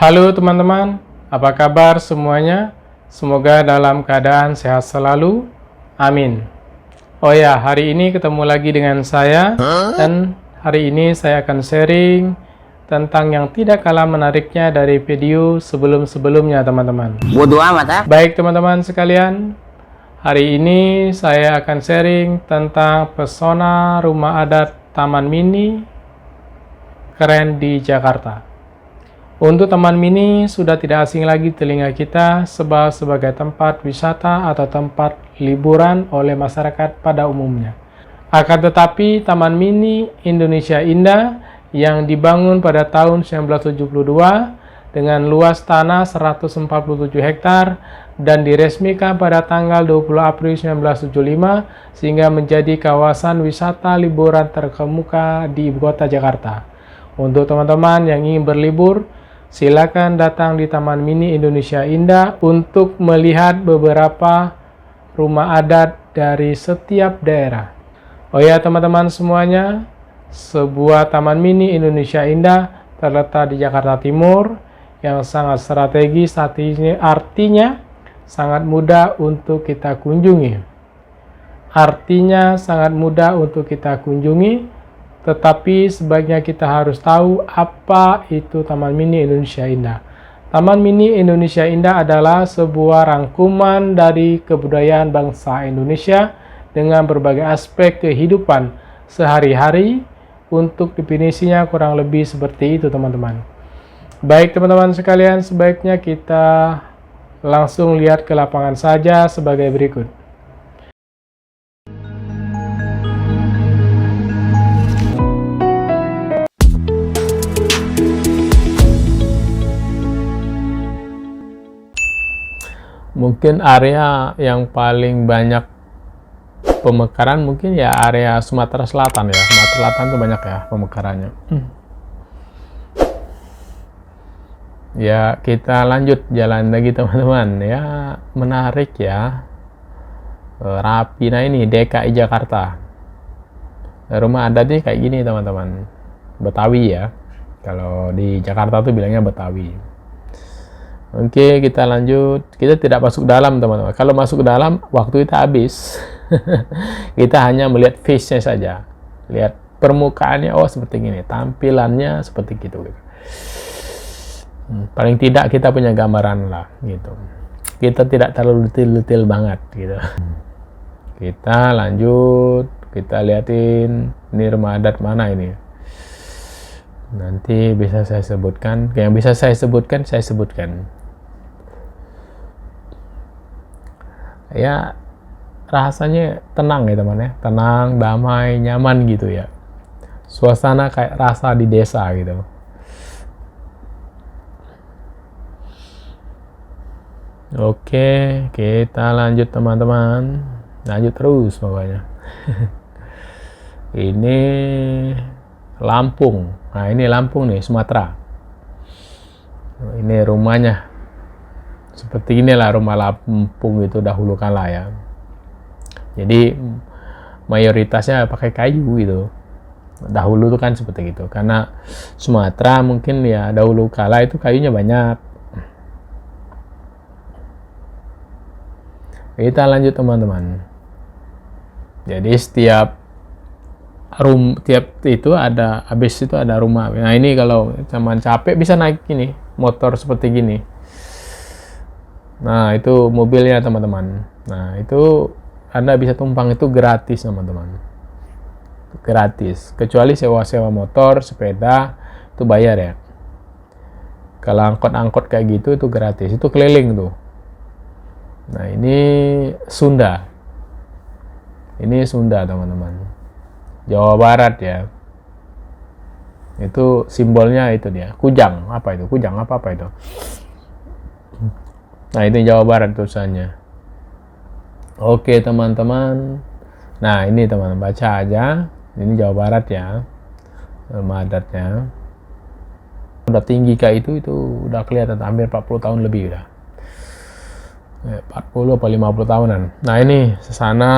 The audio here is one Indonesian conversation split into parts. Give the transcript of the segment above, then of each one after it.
Halo teman-teman, apa kabar semuanya? Semoga dalam keadaan sehat selalu. Amin. Oh ya, hari ini ketemu lagi dengan saya, dan hari ini saya akan sharing tentang yang tidak kalah menariknya dari video sebelum-sebelumnya teman-teman. Bodoh amat ya. Baik teman-teman sekalian, hari ini saya akan sharing tentang pesona rumah adat Taman Mini keren di Jakarta. Untuk Taman Mini sudah tidak asing lagi telinga kita sebagai tempat wisata atau tempat liburan oleh masyarakat pada umumnya. Akan tetapi Taman Mini Indonesia Indah yang dibangun pada tahun 1972 dengan luas tanah 147 hektar dan diresmikan pada tanggal 20 April 1975 sehingga menjadi kawasan wisata liburan terkemuka di Ibu Kota Jakarta. Untuk teman-teman yang ingin berlibur, silakan datang di Taman Mini Indonesia Indah untuk melihat beberapa rumah adat dari setiap daerah. Oh ya teman-teman semuanya, sebuah Taman Mini Indonesia Indah terletak di Jakarta Timur yang sangat strategis, artinya sangat mudah untuk kita kunjungi. Tetapi sebaiknya kita harus tahu apa itu Taman Mini Indonesia Indah. Taman Mini Indonesia Indah adalah sebuah rangkuman dari kebudayaan bangsa Indonesia dengan berbagai aspek kehidupan sehari-hari. Untuk definisinya kurang lebih seperti itu teman-teman. Baik teman-teman sekalian, sebaiknya kita langsung lihat ke lapangan saja sebagai berikut. Mungkin area yang paling banyak pemekaran mungkin ya area Sumatera Selatan ya. Sumatera Selatan itu banyak ya pemekarannya. Ya kita lanjut jalan lagi teman-teman ya, menarik ya, rapi. Nah ini DKI Jakarta, rumah adatnya kayak gini teman-teman, Betawi ya, kalau di Jakarta tuh bilangnya Betawi. Oke, kita lanjut. Kita tidak masuk dalam, teman-teman. Kalau masuk ke dalam, waktu kita habis. Kita hanya melihat face-nya saja. Lihat permukaannya, oh seperti ini. Tampilannya seperti gitu. Paling tidak kita punya gambaran lah, gitu. Kita tidak terlalu detail banget, gitu. Kita lanjut. Kita liatin, ini rumah adat mana ini. Nanti bisa saya sebutkan. Yang bisa saya sebutkan, saya sebutkan. Ya rasanya tenang ya teman ya, tenang, damai, nyaman gitu ya, suasana kayak rasa di desa gitu. Oke, kita lanjut teman-teman, lanjut terus pokoknya. Ini Lampung. Nah ini Lampung nih, Sumatera. Ini rumahnya seperti inilah rumah Lampung itu dahulu kala ya. Jadi mayoritasnya pakai kayu gitu. Dahulu tuh kan seperti gitu. Karena Sumatera mungkin ya dahulu kala itu kayunya banyak. Kita lanjut teman-teman. Jadi tiap itu ada, habis itu ada rumah. Nah ini kalau zaman capek bisa naik ini motor seperti gini. Nah itu mobilnya teman-teman. Nah itu Anda bisa tumpang, itu gratis teman-teman. Gratis. Kecuali sewa-sewa motor, sepeda itu bayar ya. Kalau angkot-angkot kayak gitu itu gratis. Itu keliling tuh. Nah ini Sunda. Ini Sunda teman-teman. Jawa Barat ya. Itu simbolnya itu dia. Kujang. Apa itu? Kujang apa itu? Nah ini Jawa Barat tulisannya. Oke teman-teman. Nah ini teman-teman baca aja. Ini Jawa Barat ya, rumah adatnya. Udah tinggi kayak itu udah kelihatan hampir 40 tahun lebih udah. 40 atau 50 tahunan. Nah ini sesana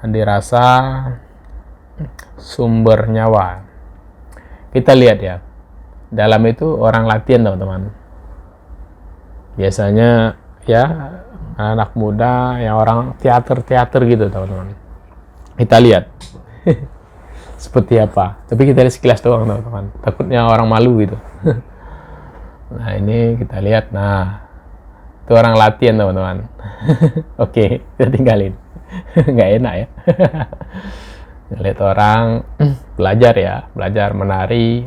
Andi Rasa Sumber Nyawa. Kita lihat ya. Dalam itu orang latihan teman-teman. Biasanya ya anak muda yang orang teater gitu teman-teman. Kita lihat seperti apa. Tapi kita lihat sekilas doang teman-teman. Takutnya orang malu gitu. Nah ini kita lihat. Nah itu orang latihan teman-teman. Oke, kita tinggalin. Nggak enak ya. Lihat orang belajar ya, belajar menari.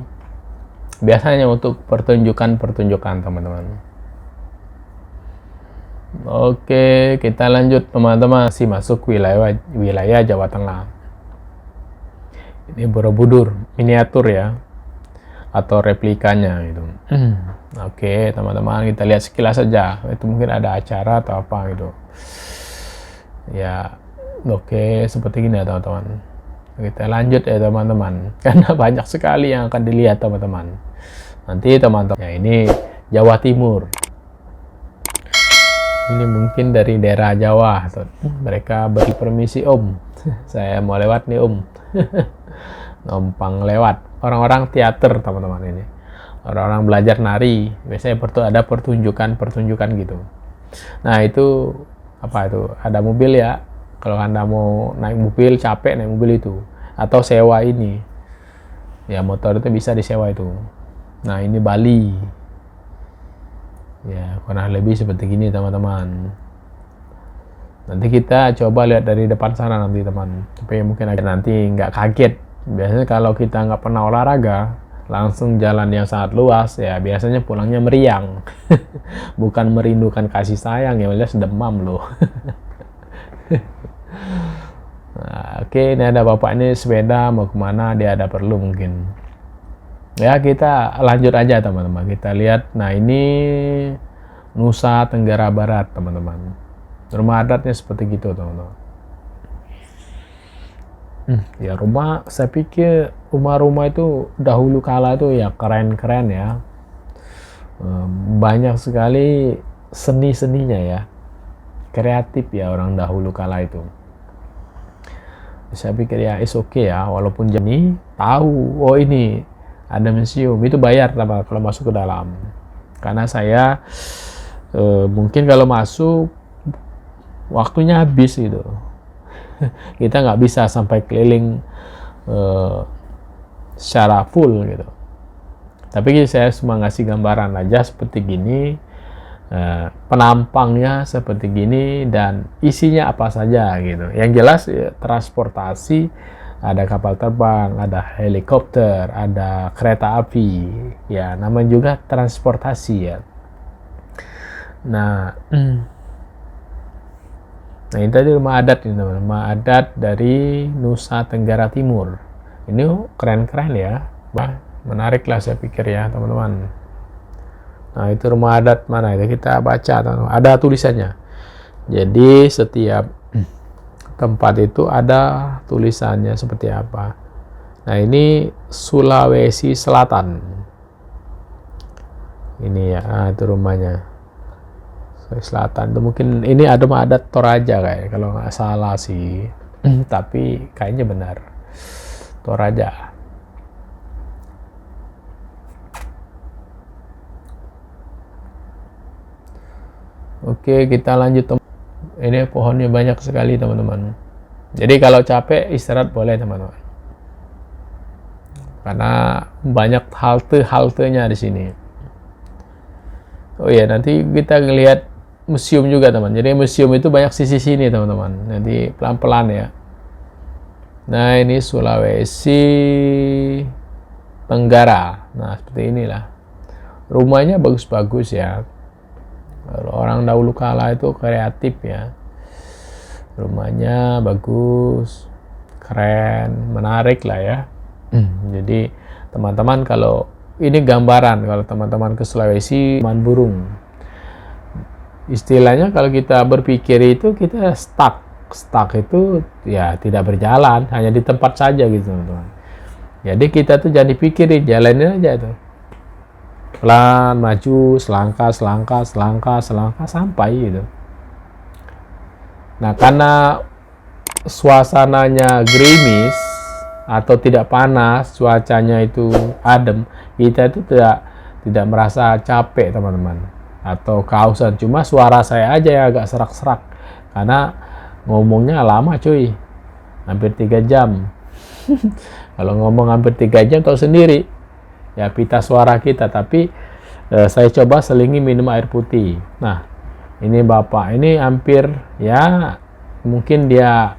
Biasanya untuk pertunjukan teman-teman. Oke, kita lanjut teman-teman. Masih masuk wilayah Jawa Tengah. Ini Borobudur, miniatur ya, atau replikanya gitu. Oke, teman-teman, kita lihat sekilas saja. Itu mungkin ada acara atau apa gitu. Ya, oke, seperti gini ya teman-teman. Kita lanjut ya teman-teman, karena banyak sekali yang akan dilihat teman-teman. Nanti teman-teman, ya ini Jawa Timur. Ini mungkin dari daerah Jawa. Mereka beri permisi om, saya mau lewat nih om. Numpang lewat. Orang-orang teater teman-teman ini. Orang-orang belajar nari. Biasanya ada pertunjukan gitu. Nah itu apa itu? Ada mobil ya. Kalau Anda mau naik mobil, capek naik mobil itu. Atau sewa ini. Ya motor itu bisa disewa itu. Nah ini Bali. Ya kurang lebih seperti gini teman-teman. Nanti kita coba lihat dari depan sana nanti teman. Supaya mungkin nanti nggak kaget. Biasanya kalau kita nggak pernah olahraga, langsung jalan yang sangat luas, ya biasanya pulangnya meriang. Bukan merindukan kasih sayang, ya jelas demam loh. Nah, oke, ini ada bapak ini sepeda mau kemana, dia ada perlu mungkin. Ya kita lanjut aja teman-teman, kita lihat. Nah ini Nusa Tenggara Barat teman-teman. Rumah adatnya seperti gitu teman-teman. Ya rumah, saya pikir rumah-rumah itu dahulu kala itu ya keren-keren ya. Banyak sekali seni-seninya ya. Kreatif ya orang dahulu kala itu. Saya pikir ya is okay ya, walaupun jadi tahu oh ini ada museum, itu bayar kalau masuk ke dalam. Karena saya mungkin kalau masuk waktunya habis gitu. Kita nggak bisa sampai keliling secara full gitu. Tapi saya cuma ngasih gambaran aja seperti gini, penampangnya seperti gini dan isinya apa saja gitu. Yang jelas ya, transportasi, ada kapal terbang, ada helikopter, ada kereta api, ya namanya juga transportasi ya. Nah ini tadi rumah adat ini teman, rumah adat dari Nusa Tenggara Timur. Ini keren-keren ya, menarik lah saya pikir ya teman-teman. Nah itu rumah adat mana itu kita baca teman-teman. Ada tulisannya. Jadi setiap tempat itu ada tulisannya seperti apa. Nah ini Sulawesi Selatan. Ini ya, itu rumahnya. Sulawesi Selatan itu mungkin ini ada rumah adat Toraja kayak kalau nggak salah sih. Tapi kayaknya benar. Toraja. Oke, kita lanjut. Ini pohonnya banyak sekali teman-teman. Jadi kalau capek istirahat boleh teman-teman. Karena banyak halte-haltenya di sini. Oh iya, nanti kita ngelihat museum juga teman. Jadi museum itu banyak sisi sini teman-teman. Nanti pelan-pelan ya. Nah ini Sulawesi Tenggara. Nah seperti inilah. Rumahnya bagus-bagus ya. Orang dahulu kala itu kreatif ya. Rumahnya bagus, keren, menarik lah ya. Jadi teman-teman kalau ini gambaran kalau teman-teman ke Sulawesi taman burung. Istilahnya kalau kita berpikir itu kita stuck itu ya tidak berjalan, hanya di tempat saja gitu teman-teman. Jadi kita tuh jangan dipikirin, jalanin aja tuh. Pelan, maju, selangkah sampai gitu. Nah, karena suasananya gerimis atau tidak panas, cuacanya itu adem, kita itu tidak merasa capek, teman-teman. atau kausan. Cuma suara saya aja yang agak serak-serak karena ngomongnya lama cuy, hampir 3 jam. Kalau ngomong hampir 3 jam tahu sendiri ya pita suara kita. Tapi saya coba selingi minum air putih. Nah ini bapak ini hampir ya mungkin dia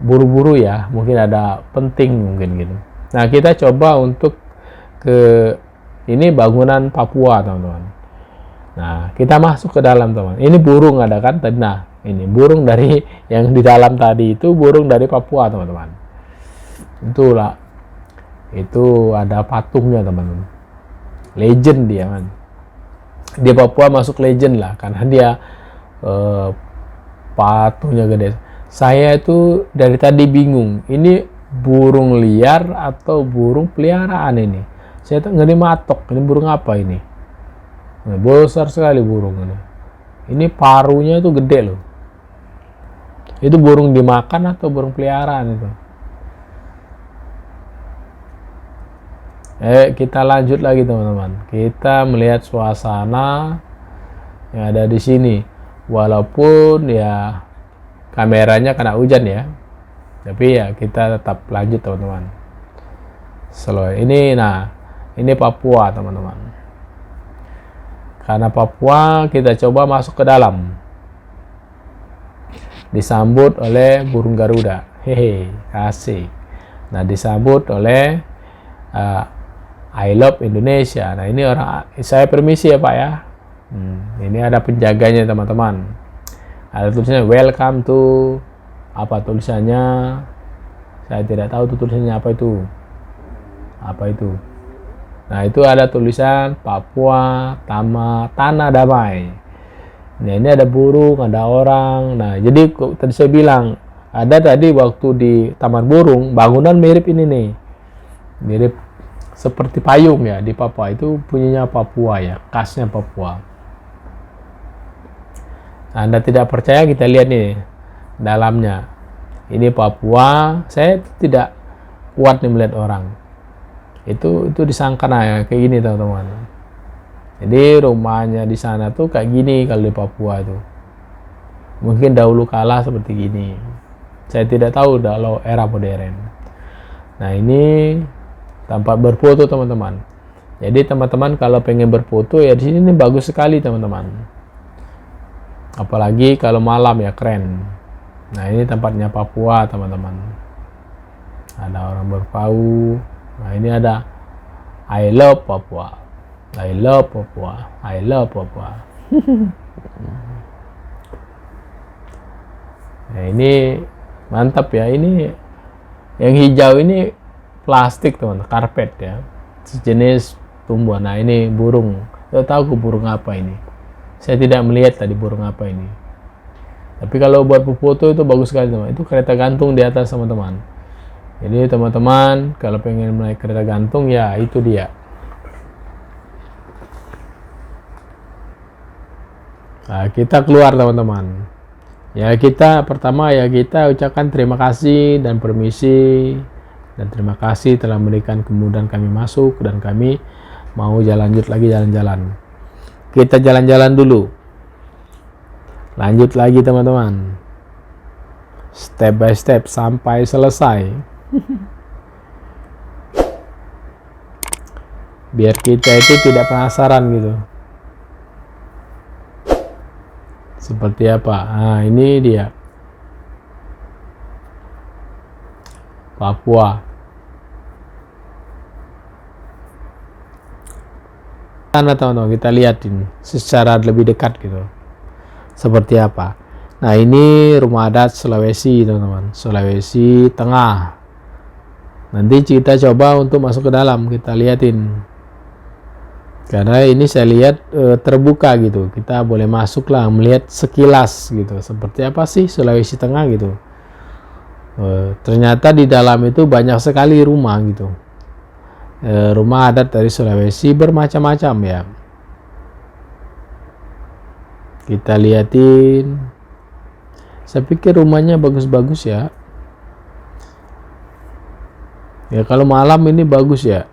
buru-buru ya, mungkin ada penting mungkin gitu. Nah kita coba untuk ke ini bangunan Papua teman-teman. Nah kita masuk ke dalam teman. Ini burung ada kan? Nah ini burung dari yang di dalam tadi itu burung dari Papua teman-teman. Itulah, itu ada patungnya teman-teman. Legend dia kan. Di Papua masuk legend lah karena dia patungnya gede. Saya itu dari tadi bingung. Ini burung liar atau burung peliharaan ini? Saya tuh nggak matok. Ini burung apa ini? Nah, besar sekali burung ini. Ini parunya itu gede loh. Itu burung dimakan atau burung peliharaan itu? Kita lanjut lagi teman-teman. Kita melihat suasana yang ada di sini. Walaupun ya kameranya kena hujan ya, tapi ya kita tetap lanjut teman-teman. Slow ini. Nah ini Papua teman-teman. Karena Papua kita coba masuk ke dalam. Disambut oleh burung Garuda. Hehe, asik. Nah disambut oleh I love Indonesia. Nah ini orang, saya permisi ya Pak ya. Ini ada penjaganya teman-teman. Ada tulisannya welcome to, apa tulisannya? Saya tidak tahu tuh tulisannya apa itu. Apa itu? Nah itu ada tulisan Papua Tanah Damai. Nah ini ada burung, ada orang. Nah jadi tadi saya bilang ada tadi waktu di Taman Burung bangunan mirip ini nih, mirip seperti payung ya di Papua. Itu punyanya Papua ya, khasnya Papua. Anda tidak percaya, kita lihat nih dalamnya. Ini Papua. Saya tidak kuat nih melihat orang. Itu disangka ya kayak gini teman-teman. Jadi rumahnya di sana tuh kayak gini kalau di Papua itu. Mungkin dahulu kala seperti gini. Saya tidak tahu kalau era modern. Nah ini tempat berfoto teman-teman. Jadi teman-teman kalau pengen berfoto ya di sini nih bagus sekali teman-teman. Apalagi kalau malam ya keren. Nah ini tempatnya Papua teman-teman. Ada orang berpau. Nah ini ada I love Papua. I love Papua. I love Papua. Nah ini mantap ya. Ini yang hijau ini plastik teman, karpet ya. Sejenis tumbuhan. Nah ini burung. Saya tahu burung apa ini. Saya tidak melihat tadi burung apa ini. Tapi kalau buat foto itu bagus sekali teman. Itu kereta gantung di atas teman-teman. Jadi teman-teman kalau pengen naik kereta gantung ya itu dia. Nah, kita keluar teman-teman. Ya kita pertama ya kita ucapkan terima kasih dan permisi. Dan terima kasih telah memberikan kemudahan kami masuk dan kami mau lanjut lagi jalan-jalan. Kita jalan-jalan dulu. Lanjut lagi teman-teman. Step by step sampai selesai. Biar kita itu tidak penasaran gitu. Seperti apa? Nah, ini dia. Papua. Sana teman-teman kita lihatin secara lebih dekat gitu seperti apa. Nah ini rumah adat Sulawesi teman-teman, Sulawesi Tengah. Nanti kita coba untuk masuk ke dalam, kita liatin karena ini saya lihat terbuka gitu, kita boleh masuk lah melihat sekilas gitu seperti apa sih Sulawesi Tengah gitu. Ternyata di dalam itu banyak sekali rumah gitu. Rumah adat dari Sulawesi bermacam-macam ya. Kita liatin. Saya pikir rumahnya bagus-bagus ya. Ya kalau malam ini bagus ya.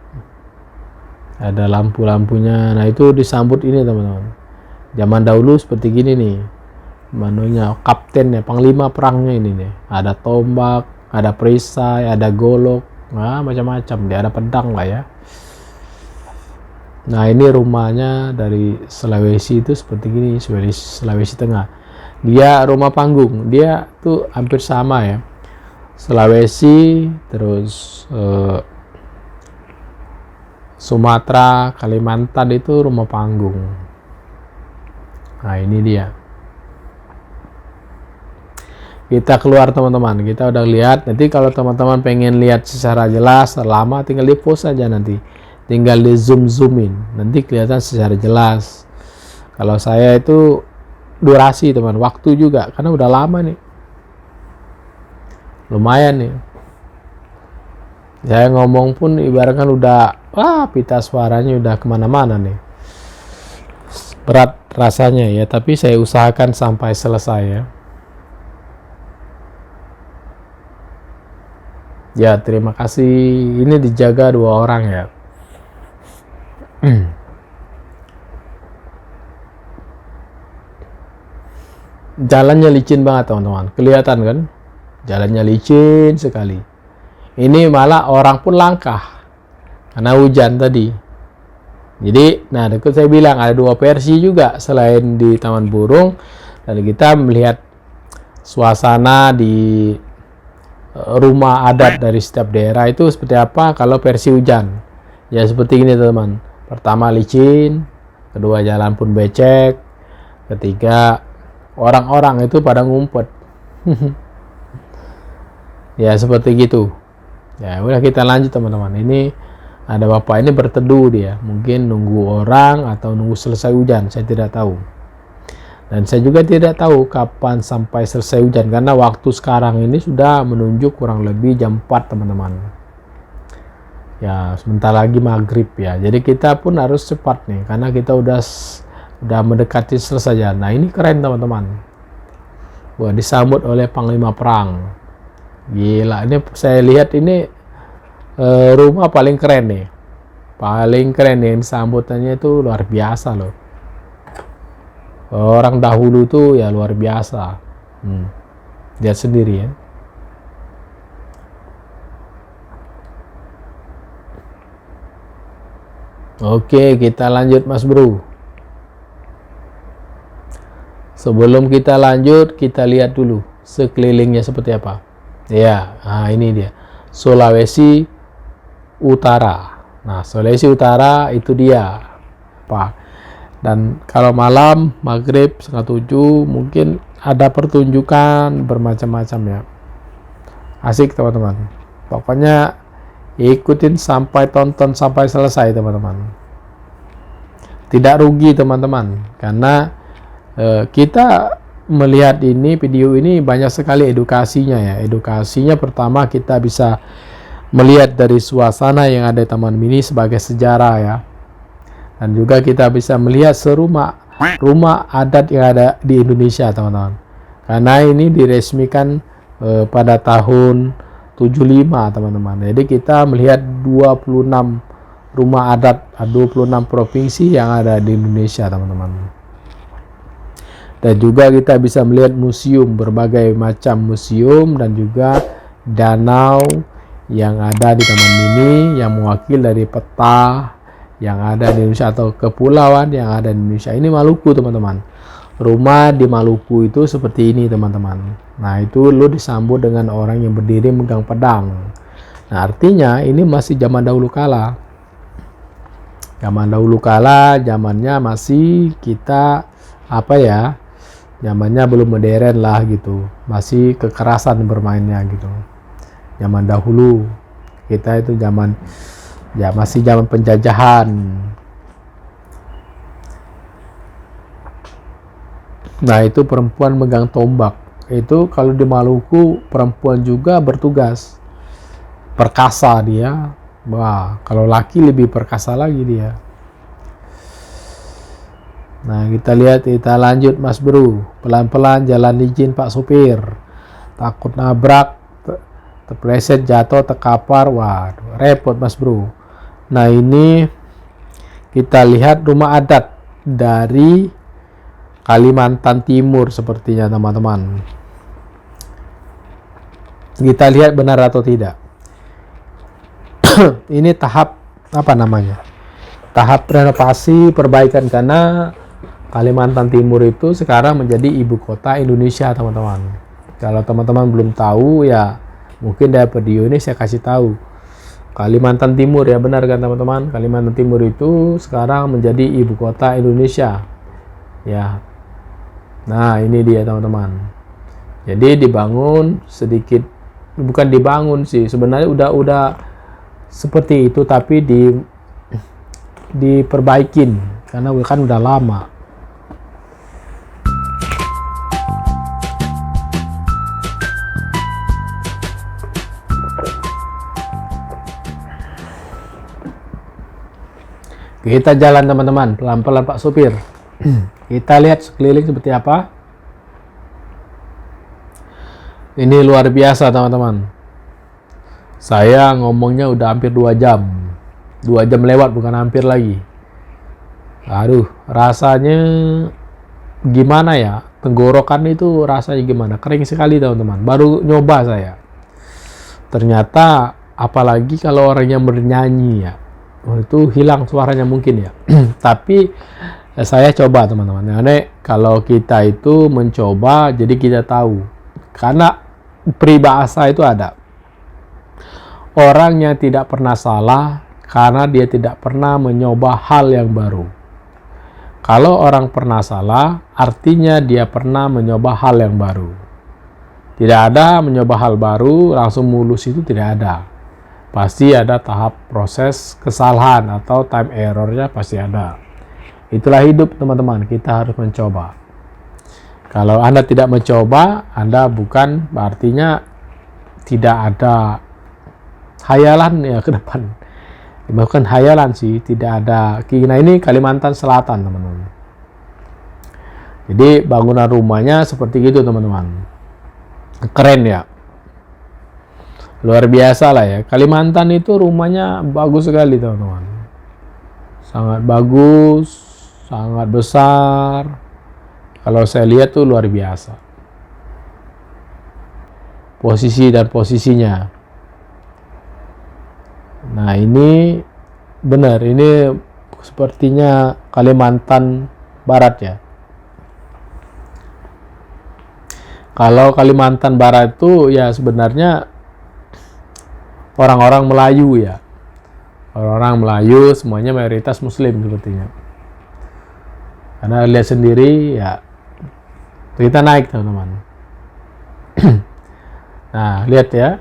Ada lampu-lampunya. Nah itu disambut ini teman-teman. Zaman dahulu seperti gini nih, manunya kaptennya, panglima perangnya ini nih. Ada tombak, ada perisai, ada golok, nah macam-macam. Dia ada pedang lah ya. Nah ini rumahnya dari Sulawesi itu seperti gini, Sulawesi Tengah. Dia rumah panggung, dia tuh hampir sama ya. Sulawesi, terus Sumatera, Kalimantan itu rumah panggung. Nah ini dia. Kita keluar teman-teman, kita udah lihat. Nanti kalau teman-teman pengen lihat secara jelas, lama tinggal di pause aja nanti. Tinggal di zoom-zoomin, nanti kelihatan secara jelas. Kalau saya itu durasi teman, waktu juga, karena udah lama nih. Lumayan nih. Saya ngomong pun ibaratkan udah, pita suaranya udah kemana-mana nih. Berat rasanya ya, tapi saya usahakan sampai selesai ya. Ya terima kasih. Ini dijaga 2 orang ya. Jalannya licin banget teman-teman, kelihatan kan? Jalannya licin sekali. Ini malah orang pun langkah karena hujan tadi. Jadi, nah itu saya bilang ada 2 versi juga selain di Taman Burung, dan kita melihat suasana di rumah adat dari setiap daerah itu seperti apa kalau versi hujan. Ya seperti ini teman. Pertama licin, kedua jalan pun becek, ketiga orang-orang itu pada ngumpet. Ya seperti gitu. Ya udah kita lanjut teman-teman. Ini ada bapak ini berteduh dia, mungkin nunggu orang atau nunggu selesai hujan, saya tidak tahu. Dan saya juga tidak tahu kapan sampai selesai hujan, karena waktu sekarang ini sudah menunjuk kurang lebih jam 4 teman-teman. Ya sebentar lagi maghrib ya, jadi kita pun harus cepat nih, karena kita udah mendekati selesai. Nah ini keren teman-teman. Wah, disambut oleh Panglima Perang. Gila, ini saya lihat ini rumah paling keren nih, paling keren yang sambutannya itu luar biasa loh. Orang dahulu tuh ya luar biasa. Lihat sendiri ya. Oke, kita lanjut Mas Bro. Sebelum kita lanjut, kita lihat dulu sekelilingnya seperti apa. Ya, nah ini dia, Sulawesi Utara. Nah, Sulawesi Utara itu dia. Pak. Dan kalau malam maghrib 6:30 mungkin ada pertunjukan bermacam-macam ya. Asik teman-teman. Pokoknya ikutin sampai tonton sampai selesai teman-teman. Tidak rugi teman-teman, karena kita melihat ini video ini banyak sekali edukasinya ya. Edukasinya pertama kita bisa melihat dari suasana yang ada di Taman Mini sebagai sejarah ya, dan juga kita bisa melihat rumah adat yang ada di Indonesia teman-teman, karena ini diresmikan pada tahun 75 teman-teman. Jadi kita melihat 26 rumah adat, 26 provinsi yang ada di Indonesia teman-teman. Dan juga kita bisa melihat museum, berbagai macam museum, dan juga danau yang ada di Taman Mini yang mewakili dari peta yang ada di Indonesia atau kepulauan yang ada di Indonesia. Ini Maluku teman-teman. Rumah di Maluku itu seperti ini teman-teman. Nah itu lo disambut dengan orang yang berdiri megang pedang. Nah artinya ini masih zaman dahulu kala. Zaman dahulu kala, zamannya masih kita zamannya belum modern lah gitu. Masih kekerasan bermainnya gitu. Zaman dahulu kita itu masih zaman penjajahan. Nah itu perempuan megang tombak. Itu kalau di Maluku perempuan juga bertugas. Perkasa dia. Wah, kalau laki lebih perkasa lagi dia. Nah kita lihat, kita lanjut Mas Bro. Pelan-pelan jalan izin Pak Supir. Takut nabrak, terpleset, jatuh, terkapar, waduh, repot Mas Bro. Nah ini kita lihat rumah adat dari Kalimantan Timur sepertinya teman-teman. Kita lihat benar atau tidak. Ini tahap apa namanya? Tahap renovasi perbaikan, karena Kalimantan Timur itu sekarang menjadi ibu kota Indonesia, teman-teman. Kalau teman-teman belum tahu ya, mungkin dari video ini saya kasih tahu. Kalimantan Timur ya, benar kan teman-teman? Kalimantan Timur itu sekarang menjadi ibu kota Indonesia. Ya. Nah, ini dia teman-teman. Jadi dibangun sedikit, bukan dibangun sih, sebenarnya udah seperti itu, tapi diperbaikin karena kan udah lama. Kita jalan teman-teman, pelan-pelan Pak Supir. Kita lihat sekeliling seperti apa. Ini luar biasa teman-teman. Saya ngomongnya udah hampir 2 jam. 2 jam lewat, bukan hampir lagi. Aduh, rasanya gimana ya? Tenggorokan itu rasanya gimana? Kering sekali teman-teman. Baru nyoba saya. Ternyata apalagi kalau orang yang bernyanyi ya. Itu hilang suaranya mungkin ya. Tapi saya coba teman-teman. Karena kalau kita itu mencoba, jadi kita tahu. Karena peribahasa itu ada. Orang yang tidak pernah salah karena dia tidak pernah mencoba hal yang baru. Kalau orang pernah salah, artinya dia pernah mencoba hal yang baru. Tidak ada mencoba hal baru langsung mulus, itu tidak ada. Pasti ada tahap proses kesalahan atau time errornya, pasti ada. Itulah hidup teman-teman, kita harus mencoba. Kalau Anda tidak mencoba, Anda bukan, artinya tidak ada hayalan ya ke depan. Bukan hayalan sih, tidak ada. Nah, ini Kalimantan Selatan teman-teman. Jadi bangunan rumahnya seperti itu teman-teman. Keren ya. Luar biasa lah ya. Kalimantan itu rumahnya bagus sekali teman-teman. Sangat bagus, sangat besar. Kalau saya lihat tuh luar biasa. Posisi dan posisinya. Nah, ini benar, ini sepertinya Kalimantan Barat ya. Kalau Kalimantan Barat itu ya sebenarnya orang-orang Melayu ya. Orang-orang Melayu semuanya mayoritas Muslim sepertinya. Karena lihat sendiri ya, kita naik teman-teman. Nah, lihat ya,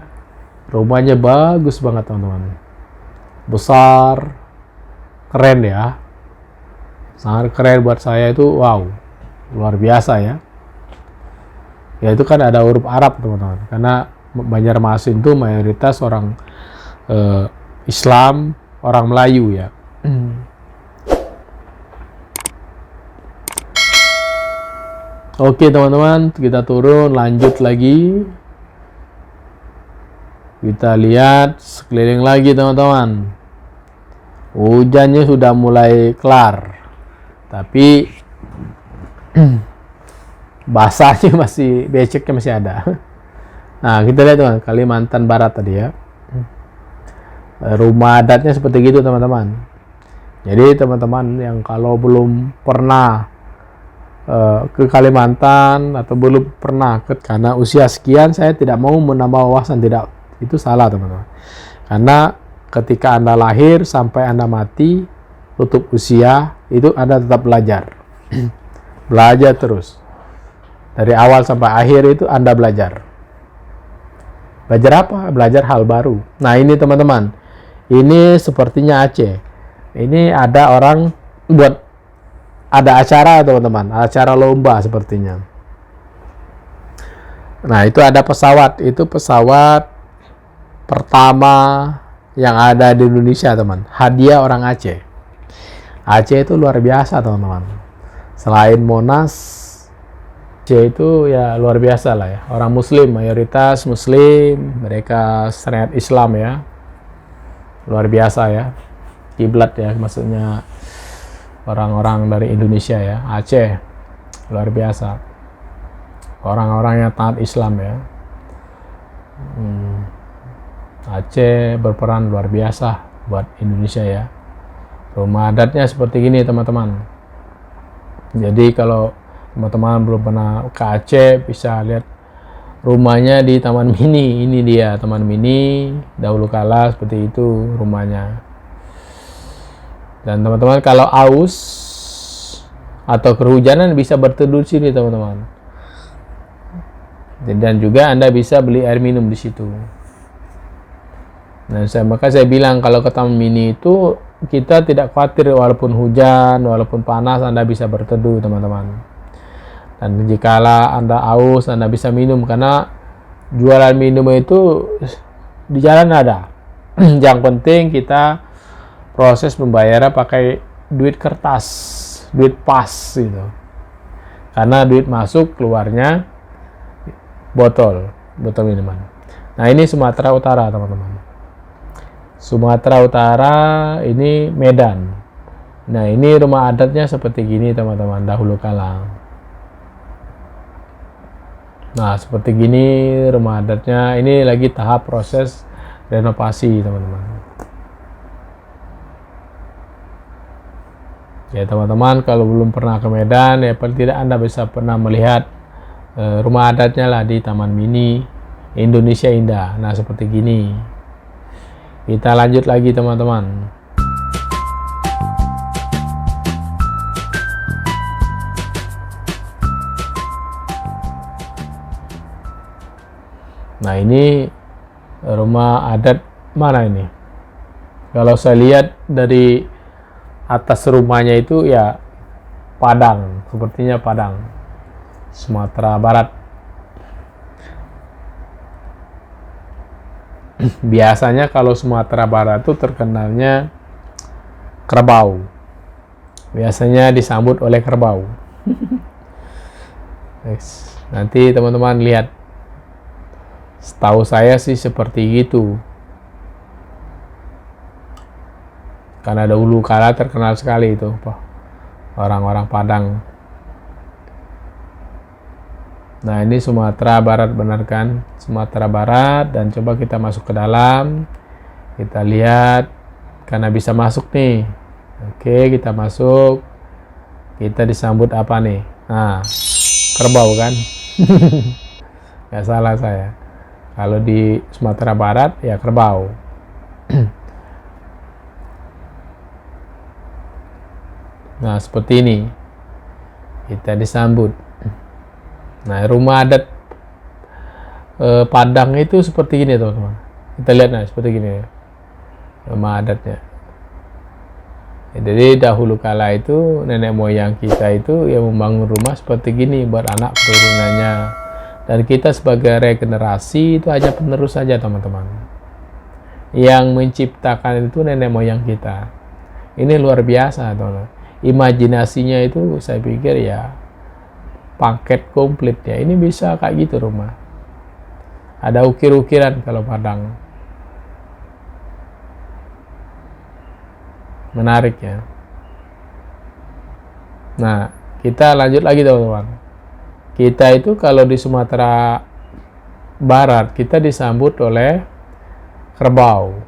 rumahnya bagus banget teman-teman. Besar, keren ya. Sangat keren buat saya itu, wow, luar biasa ya. Ya itu kan ada huruf Arab teman-teman. Karena Banjarmasin itu mayoritas orang Islam, orang Melayu ya. Oke teman-teman, kita turun, lanjut lagi. Kita lihat sekeliling lagi teman-teman. Hujannya sudah mulai kelar, tapi basahnya masih, beceknya masih ada. Nah, kita lihat teman, Kalimantan Barat tadi ya. Rumah adatnya seperti gitu teman-teman. Jadi teman-teman yang kalau belum pernah ke Kalimantan atau belum pernah karena usia sekian, saya tidak mau menambah wawasan, tidak, itu salah teman-teman. Karena ketika Anda lahir sampai Anda mati, tutup usia, itu Anda tetap belajar. Belajar terus. Dari awal sampai akhir itu Anda belajar. Belajar apa? Belajar hal baru. Nah, ini teman-teman. Ini sepertinya Aceh. Ini ada orang buat, ada acara teman-teman. Acara lomba sepertinya. Nah, itu ada pesawat. Itu pesawat pertama yang ada di Indonesia teman. Hadiah orang Aceh. Aceh itu luar biasa teman-teman. Selain Monas, Aceh itu ya luar biasa lah ya. Orang Muslim, mayoritas Muslim, mereka syariat Islam ya. Luar biasa ya. Kiblat ya, maksudnya orang-orang dari Indonesia ya, Aceh. luar biasa. Orang-orang yang taat Islam ya. Aceh berperan luar biasa buat Indonesia ya. Rumah adatnya seperti gini teman-teman. Jadi kalau teman-teman belum pernah ke Aceh, bisa lihat rumahnya di Taman Mini. Ini dia Taman Mini, dahulu kala seperti itu rumahnya. Dan teman-teman kalau aus atau kehujanan bisa berteduh di sini teman-teman. Dan juga Anda bisa beli air minum di situ. Nah, maka saya bilang kalau ke Taman Mini itu kita tidak khawatir walaupun hujan, walaupun panas, Anda bisa berteduh teman-teman. Dan jikalau Anda haus, Anda bisa minum karena jualan minum itu di jalan ada. Yang penting kita proses pembayaran pakai duit kertas, duit pas gitu. Karena duit masuk keluarnya botol minuman. Nah, ini Sumatera Utara teman-teman. Sumatera Utara ini Medan. Nah, ini rumah adatnya seperti gini teman-teman dahulu kala. Nah, seperti gini rumah adatnya. Ini lagi tahap proses renovasi teman-teman. Ya teman-teman, kalau belum pernah ke Medan ya paling tidak Anda bisa pernah melihat rumah adatnya lah di Taman Mini Indonesia Indah. Nah, seperti gini. Kita lanjut lagi teman-teman. Nah, ini rumah adat mana ini? Kalau saya lihat dari atas rumahnya itu ya Padang, sepertinya Padang, Sumatera Barat. Biasanya kalau Sumatera Barat itu terkenalnya kerbau. Biasanya disambut oleh kerbau. Nanti teman-teman lihat. Setahu saya sih seperti itu. Karena dahulu kala terkenal sekali itu orang-orang Padang. Nah, ini Sumatera Barat, benar kan? Sumatera Barat. Dan coba kita masuk ke dalam. Kita lihat. Karena bisa masuk nih. Oke, kita masuk. Kita disambut apa nih? Nah, kerbau kan? Gak salah saya. Kalau di Sumatera Barat ya kerbau. Nah, seperti ini. Kita disambut. Nah, rumah adat Padang itu seperti ini teman-teman. Kita lihat nah seperti gini rumah adatnya. Jadi dahulu kala itu nenek moyang kita itu yang membangun rumah seperti gini buat anak keturunannya. Dan kita sebagai regenerasi itu hanya penerus saja teman-teman. Yang menciptakan itu nenek moyang kita. Ini luar biasa teman-teman. Imajinasinya itu saya pikir ya paket komplit ya. Ini bisa kayak gitu rumah. Ada ukir-ukiran kalau Padang. Menarik ya. Nah, kita lanjut lagi teman-teman. Kita itu kalau di Sumatera Barat kita disambut oleh kerbau.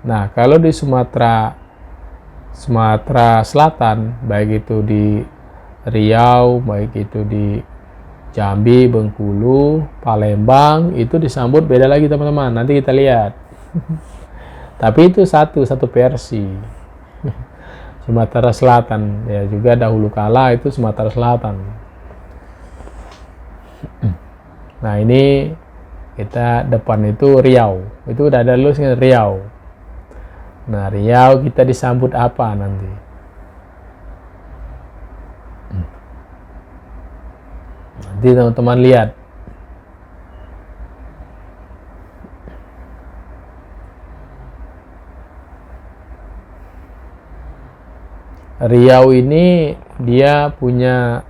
Nah, kalau di Sumatera Selatan, baik itu di Riau, baik itu di Jambi, Bengkulu, Palembang, itu disambut beda lagi teman-teman. Nanti kita lihat. Tapi itu satu versi. Sumatera Selatan ya juga dahulu kala itu Sumatera Selatan. Nah, ini kita depan itu Riau. Itu udah ada tulisnya Riau. Nah, Riau kita disambut apa nanti? Nanti teman-teman lihat. Riau ini dia punya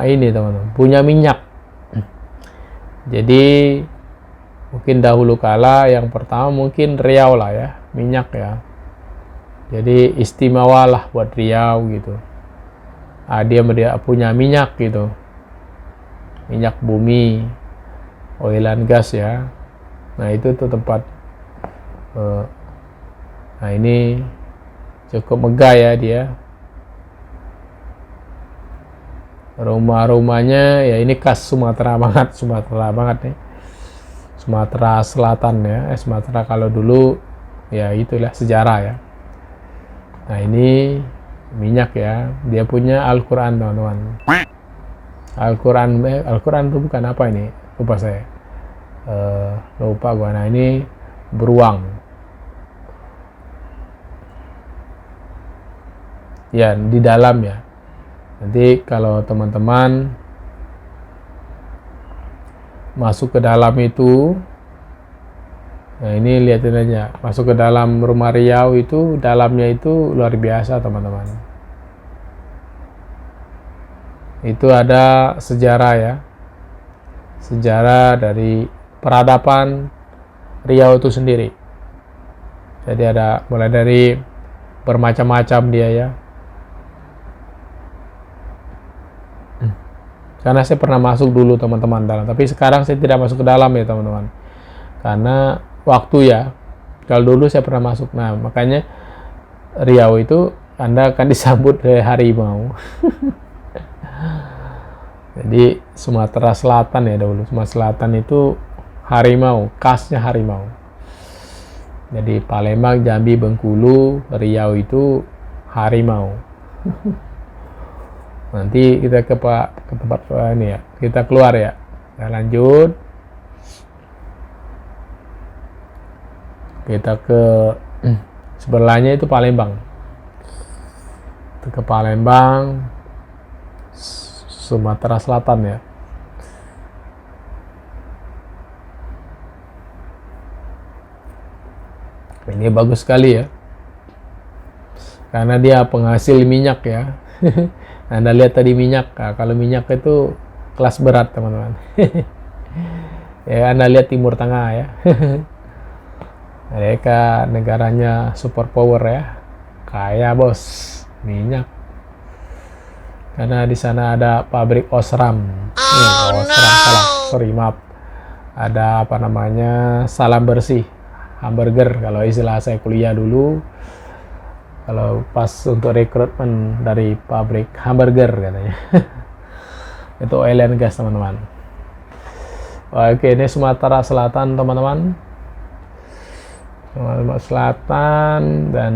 ini teman-teman, punya minyak. Jadi mungkin dahulu kala yang pertama mungkin Riau lah ya, minyak ya. Jadi istimewa lah buat Riau gitu. Dia punya minyak gitu, minyak bumi, oil and gas ya. Nah itu tuh tempat. Nah ini cukup megah ya dia. Rumah-rumahnya ya ini khas Sumatera banget nih. Sumatera Selatan ya. Sumatera kalau dulu ya itulah sejarah ya. Nah ini minyak ya. Dia punya Al-Quran teman-teman. Al-Quran itu bukan apa ini? Lupa saya. Lupa gua. Nah ini beruang. Ya di dalam ya. Nanti kalau teman-teman masuk ke dalam itu, nah ini lihatin aja, masuk ke dalam rumah Riau itu, dalamnya itu luar biasa teman-teman. Itu ada sejarah ya, sejarah dari peradaban Riau itu sendiri. Jadi ada mulai dari bermacam-macam dia ya. Karena saya pernah masuk dulu teman-teman dalam, tapi sekarang saya tidak masuk ke dalam ya teman-teman. Karena waktu ya. Kalau dulu saya pernah masuk. Nah, makanya Riau itu Anda akan disambut oleh harimau. Jadi Sumatera Selatan ya dahulu. Sumatera Selatan itu harimau, khasnya harimau. Jadi Palembang, Jambi, Bengkulu, Riau itu harimau. Nanti kita ke tempat ini ya, kita keluar ya. Nah, lanjut. Kita ke sebelahnya itu Palembang. Ke Palembang, Sumatera Selatan ya. Ini bagus sekali ya. Karena dia penghasil minyak ya. Anda lihat tadi minyak. Nah, kalau minyak itu kelas berat teman-teman. Ya Anda lihat Timur Tengah ya. Mereka negaranya super power ya. Kaya bos minyak. Karena di sana ada pabrik Osram. Osram salah. Sorry maaf. Ada apa namanya? Salam Bersih. Hamburger kalau istilah saya kuliah dulu. Kalau pas untuk rekrutmen dari pabrik hamburger katanya. Itu oil and gas teman-teman. Oke, ini Sumatera Selatan teman-teman. Sumatera Selatan, dan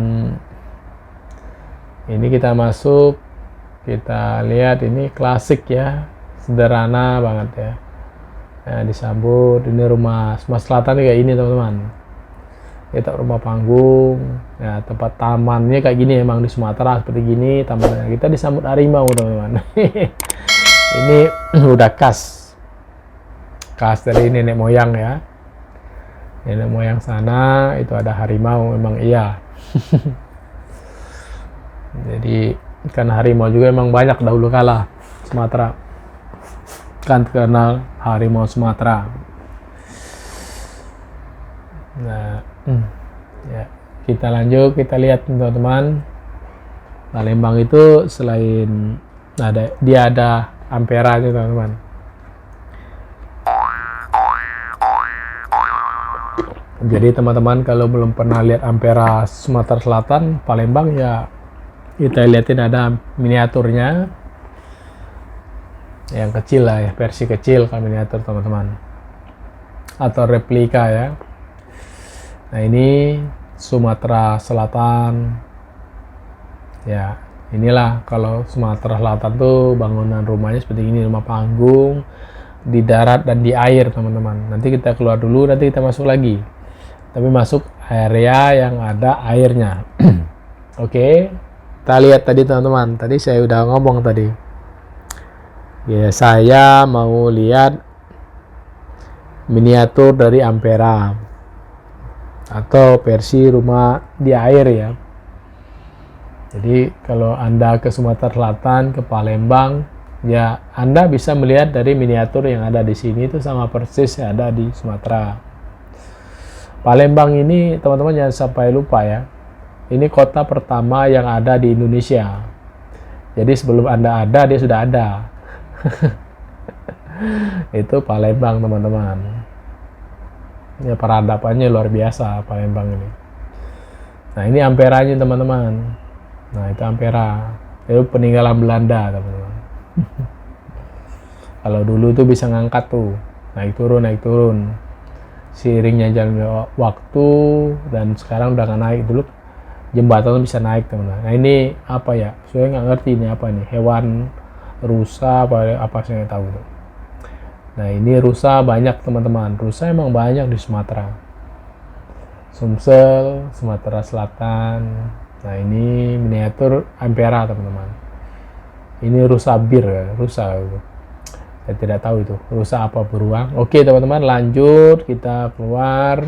ini kita masuk, kita lihat ini klasik ya, sederhana banget ya. Nah, disambut, ini rumah Sumatera Selatan kayak ini teman-teman. Kita rumah panggung, ya tempat tamannya kayak gini emang di Sumatera seperti gini tamannya. Kita disambut harimau teman-teman. Ini udah khas dari nenek moyang ya. Nenek moyang sana itu ada harimau memang iya. Jadi kan harimau juga emang banyak dahulu kala Sumatera. Kan terkenal harimau Sumatera. Nah, ya kita lanjut, kita lihat teman-teman. Palembang itu selain dia ada Ampera aja teman-teman. Jadi teman-teman kalau belum pernah lihat Ampera Sumatera Selatan, Palembang ya kita lihatin ada miniaturnya. Yang kecil lah ya, versi kecil kan miniatur teman-teman. Atau replika ya. Nah ini Sumatera Selatan. Ya inilah kalau Sumatera Selatan tuh bangunan rumahnya seperti ini, rumah panggung di darat dan di air teman-teman. Nanti kita keluar dulu, nanti kita masuk lagi. Tapi masuk area yang ada airnya. Oke, kita lihat tadi teman-teman. Tadi saya udah ngomong tadi. Ya saya mau lihat miniatur dari Ampera. Atau versi rumah di air ya. Jadi kalau Anda ke Sumatera Selatan, ke Palembang, ya Anda bisa melihat dari miniatur yang ada di sini itu sama persis yang ada di Sumatera. Palembang ini teman-teman jangan sampai lupa ya. Ini kota pertama yang ada di Indonesia. Jadi sebelum Anda ada, dia sudah ada. Itu Palembang, teman-teman. Ya, peradabannya luar biasa Palembang ini. Nah, ini Amperanya, teman-teman. Nah, itu Ampera. Itu peninggalan Belanda, teman-teman. Kalau dulu tuh bisa ngangkat tuh, naik turun. Seiringnya jalan waktu, dan sekarang udah nggak naik. Dulu jembatan bisa naik, teman-teman. Nah, ini apa ya? Saya nggak ngerti ini apa nih. Hewan rusa apa saya nggak tahu tuh. Nah, ini rusa banyak, teman-teman. Rusa emang banyak di Sumatera. Sumsel, Sumatera Selatan. Nah, ini miniatur Ampera, teman-teman. Ini rusa bir ya, rusa. Saya tidak tahu itu rusa apa beruang. Oke, teman-teman, lanjut kita keluar.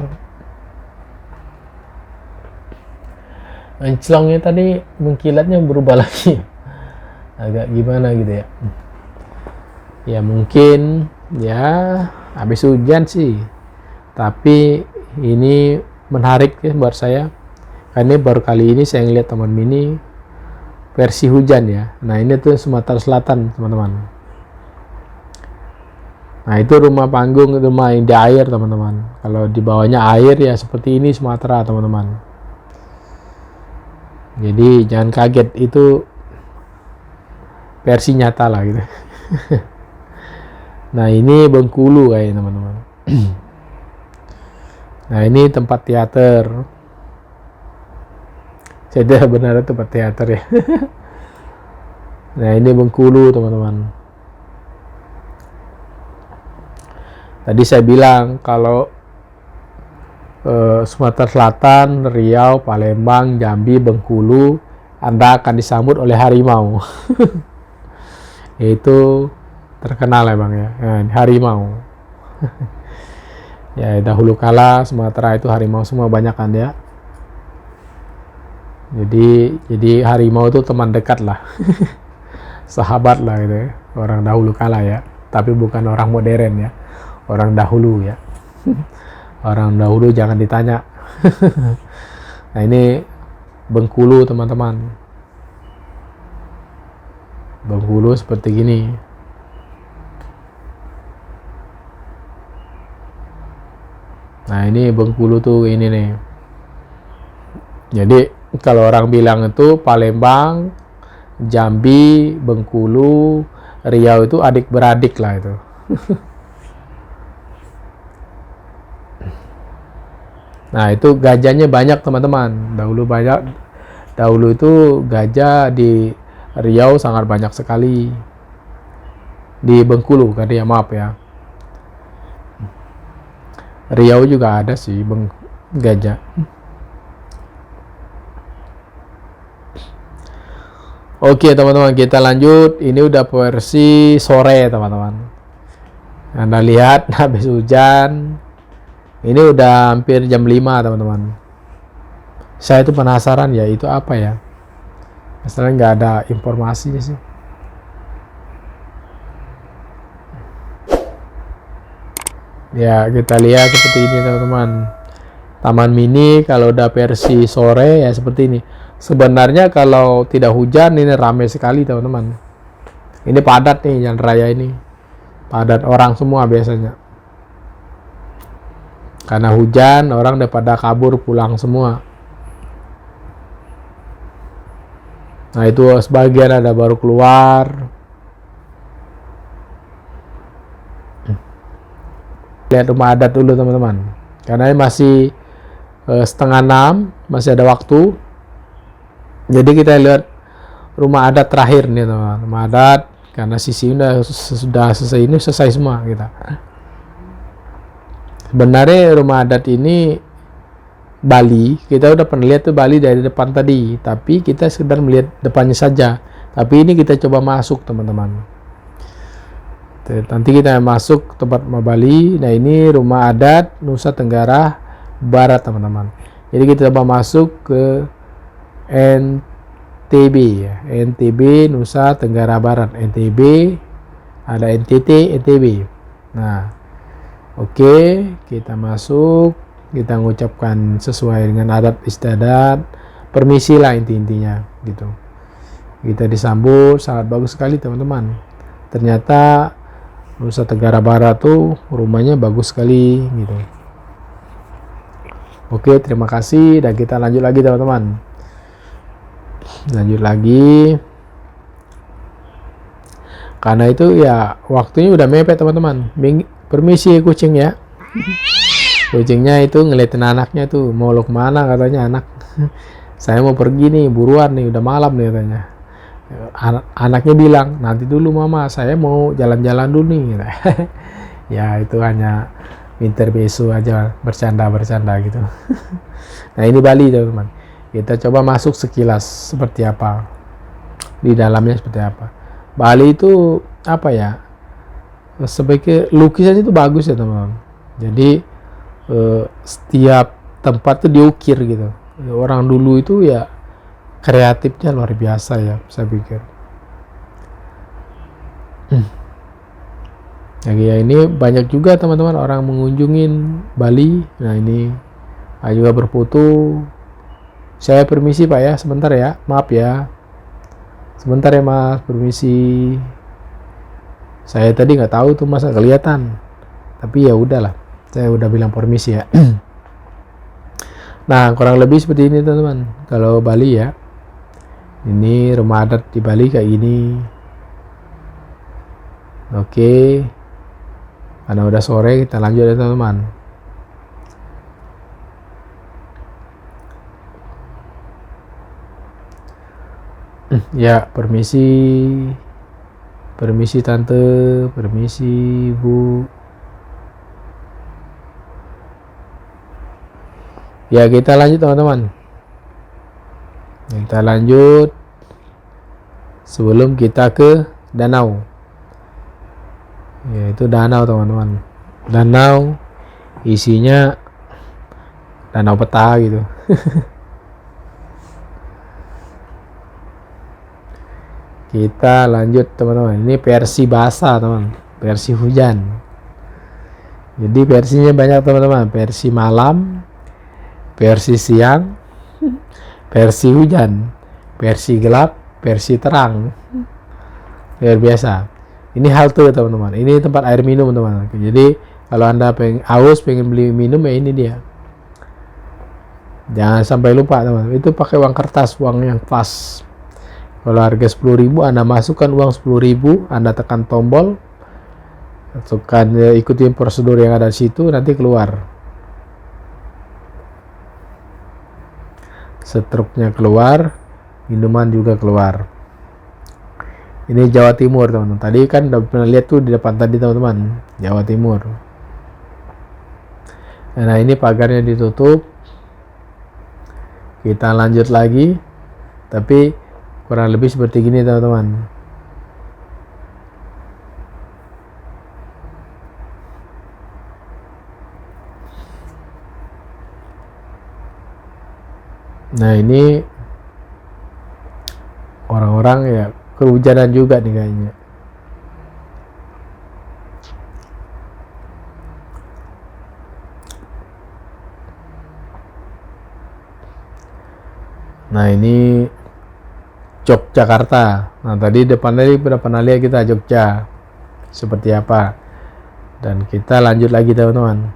Ancelongnya tadi mengkilatnya berubah lagi. Agak gimana gitu ya. Ya mungkin ya habis hujan sih. Tapi ini menarik ya buat saya. Karena baru kali ini saya ngeliat Taman Mini versi hujan ya. Nah, ini tuh Sumatera Selatan, teman-teman. Nah, itu rumah panggung, rumah di air, teman-teman. Kalau di bawahnya air ya seperti ini Sumatera, teman-teman. Jadi jangan kaget, itu versi nyata lah gitu. Nah, ini Bengkulu kayaknya, teman-teman. Nah, ini tempat teater. Saya tidak benar tempat teater ya. Nah, ini Bengkulu, teman-teman. Tadi saya bilang kalau Sumatera Selatan, Riau, Palembang, Jambi, Bengkulu, Anda akan disambut oleh harimau. Itu terkenal ya Bang ya, harimau. Ya, dahulu kala Sumatera itu harimau semua banyak kan ya. Jadi harimau itu teman dekat lah. Sahabat lah gitu ya. Orang dahulu kala ya, tapi bukan orang modern ya. Orang dahulu ya. Orang dahulu jangan ditanya. Nah, ini Bengkulu, teman-teman. Bengkulu seperti gini. Nah, ini Bengkulu tuh ini nih. Jadi kalau orang bilang itu Palembang, Jambi, Bengkulu, Riau itu adik-beradik lah itu. Nah, itu gajahnya banyak, teman-teman. Dahulu itu gajah di Riau sangat banyak sekali. Di Bengkulu kan ya, maaf ya. Riau juga ada sih gajah. Oke, teman-teman, kita lanjut. Ini udah versi sore, teman-teman. Anda lihat habis hujan. Ini udah hampir jam 5, teman-teman. Saya itu penasaran ya, itu apa ya? Masalahnya nggak ada informasinya sih. Ya, kita lihat seperti ini, teman-teman. Taman Mini kalau udah versi sore ya seperti ini. Sebenarnya kalau tidak hujan ini ramai sekali, teman-teman. Ini padat nih jalan raya ini. Padat orang semua biasanya. Karena hujan, orang udah pada kabur pulang semua. Nah, itu sebagian ada baru keluar. Lihat rumah adat dulu, teman-teman. Karena ini masih 5:30, masih ada waktu. Jadi kita lihat rumah adat terakhir nih, teman-teman. Rumah adat, karena sisi ini sudah selesai, ini selesai semua kita. Sebenarnya rumah adat ini Bali, kita udah pernah lihat tuh Bali dari depan tadi, tapi kita sekedar melihat depannya saja. Tapi ini kita coba masuk, teman-teman. Nanti kita masuk ke tempat Bali. Nah, ini rumah adat Nusa Tenggara Barat, teman-teman. Jadi kita coba masuk ke NTB ya. NTB Nusa Tenggara Barat. NTB ada NTT, NTB. Nah, oke, kita masuk, kita mengucapkan sesuai dengan adat istiadat, permisi lah intinya gitu. Kita disambut sangat bagus sekali teman-teman. Ternyata Nusa Tenggara Barat tuh rumahnya bagus sekali gitu. Oke, terima kasih dan kita lanjut lagi teman-teman. Lanjut lagi. Karena itu ya waktunya udah mepet teman-teman. Permisi kucing ya. Kucingnya itu ngeliatin anaknya tuh, mau lo kemana katanya anak. Saya mau pergi nih, buruan nih, udah malam nih katanya. Anaknya bilang, nanti dulu mama, saya mau jalan-jalan dulu nih. Ya itu hanya intermezzo aja, bercanda-bercanda gitu. Nah ini Bali teman-teman. Kita coba masuk sekilas seperti apa. Di dalamnya seperti apa. Bali itu apa ya? Sebagai lukisan itu bagus ya teman-teman. Jadi setiap tempat tuh diukir gitu. Orang dulu itu ya kreatifnya luar biasa ya, saya pikir. Jadi ya ini banyak juga teman-teman orang mengunjungin Bali. Nah ini juga berfoto. Saya permisi Pak ya, sebentar ya, maaf ya. Sebentar ya Mas, permisi. Saya tadi nggak tahu tuh masa kelihatan. Tapi ya udahlah, saya udah bilang permisi ya. Nah kurang lebih seperti ini teman-teman. Kalau Bali ya, ini rumah adat di Bali kayak gini. Oke, karena udah sore kita lanjut ya teman-teman. Ya permisi, permisi tante, permisi bu. Ya kita lanjut teman-teman. Kita lanjut sebelum kita ke danau. Ya itu danau teman-teman. Danau isinya danau peta gitu. Kita lanjut teman-teman. Ini versi basah teman, versi hujan. Jadi versinya banyak teman-teman. Versi malam, versi siang, versi hujan, versi gelap, versi terang. Luar biasa. Ini halte teman-teman. Ini tempat air minum teman-teman. Jadi kalau Anda pengen haus, pengen beli minum ya ini dia. Jangan sampai lupa teman-teman. Itu pakai uang kertas, uang yang pas. Kalau harga 10.000 Anda masukkan uang 10.000, Anda tekan tombol, ikutin prosedur yang ada di situ, nanti keluar. Setruknya keluar, minuman juga keluar. Ini Jawa Timur teman-teman. Tadi kan udah pernah lihat tuh di depan tadi teman-teman, Jawa Timur. Nah ini pagarnya ditutup. Kita lanjut lagi, tapi kurang lebih seperti gini teman-teman. Nah ini orang-orang ya kehujanan juga nih kayaknya. Nah ini Yogyakarta. Nah tadi depan tadi udah pernah lihat kita Jogja seperti apa. Dan kita lanjut lagi teman-teman.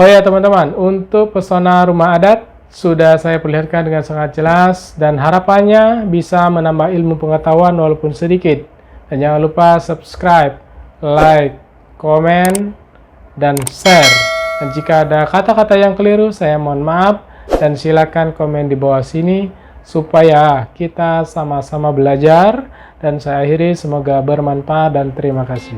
Oh ya teman-teman, untuk pesona rumah adat sudah saya perlihatkan dengan sangat jelas dan harapannya bisa menambah ilmu pengetahuan walaupun sedikit. Dan jangan lupa subscribe, like, komen, dan share. Dan jika ada kata-kata yang keliru, saya mohon maaf dan silakan komen di bawah sini supaya kita sama-sama belajar. Dan saya akhiri, semoga bermanfaat dan terima kasih.